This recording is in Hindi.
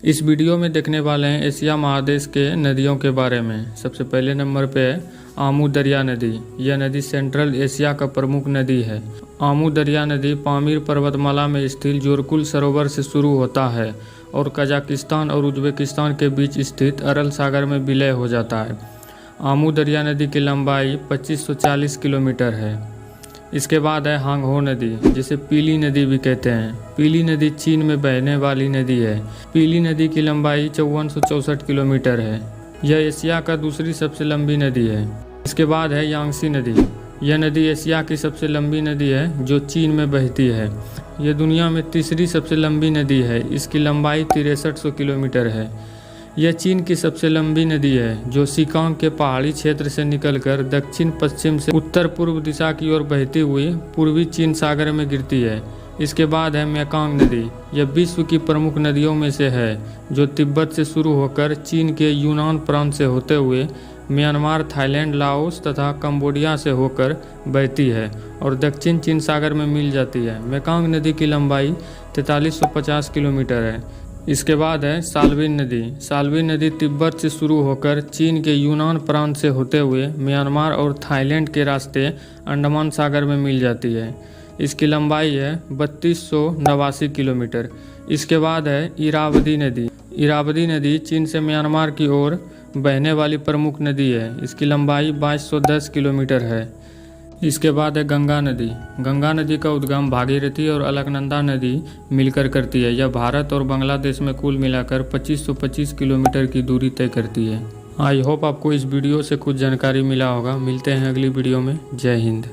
इस वीडियो में देखने वाले हैं एशिया महादेश के नदियों के बारे में। सबसे पहले नंबर पे है आमू दरिया नदी। यह नदी सेंट्रल एशिया का प्रमुख नदी है। आमू दरिया नदी पामीर पर्वतमाला में स्थित जोरकुल सरोवर से शुरू होता है और कजाकिस्तान और उज्बेकिस्तान के बीच स्थित अरल सागर में विलय हो जाता है। आमू दरिया नदी की लंबाई 2540 किलोमीटर है। इसके बाद है हांगहो नदी, जिसे पीली नदी भी कहते हैं। पीली नदी चीन में बहने वाली नदी है। पीली नदी की लंबाई 5464 किलोमीटर है। यह एशिया का दूसरी सबसे लंबी नदी है। इसके बाद है यांगसी नदी। यह नदी एशिया की सबसे लंबी नदी है जो चीन में बहती है। यह दुनिया में तीसरी सबसे लंबी नदी है। इसकी लंबाई 6300 किलोमीटर है। यह चीन की सबसे लंबी नदी है जो सिकांग के पहाड़ी क्षेत्र से निकलकर दक्षिण पश्चिम से उत्तर पूर्व दिशा की ओर बहती हुई पूर्वी चीन सागर में गिरती है। इसके बाद है मेकांग नदी। यह विश्व की प्रमुख नदियों में से है जो तिब्बत से शुरू होकर चीन के यूनान प्रांत से होते हुए म्यांमार, थाईलैंड, लाओस तथा कंबोडिया से होकर बहती है और दक्षिण चीन सागर में मिल जाती है। मेकांग नदी की लंबाई 4350 किलोमीटर है। इसके बाद है साल्विन नदी। साल्विन नदी तिब्बत से शुरू होकर चीन के यूनान प्रांत से होते हुए म्यांमार और थाईलैंड के रास्ते अंडमान सागर में मिल जाती है। इसकी लंबाई है 3289 किलोमीटर। इसके बाद है इरावदी नदी। इरावदी नदी चीन से म्यांमार की ओर बहने वाली प्रमुख नदी है। इसकी लंबाई 2210 किलोमीटर है। इसके बाद है गंगा नदी। गंगा नदी का उद्गम भागीरथी और अलकनंदा नदी मिलकर करती है। यह भारत और बांग्लादेश में कुल मिलाकर 2525 किलोमीटर की दूरी तय करती है। आई होप आपको इस वीडियो से कुछ जानकारी मिला होगा। मिलते हैं अगली वीडियो में। जय हिंद।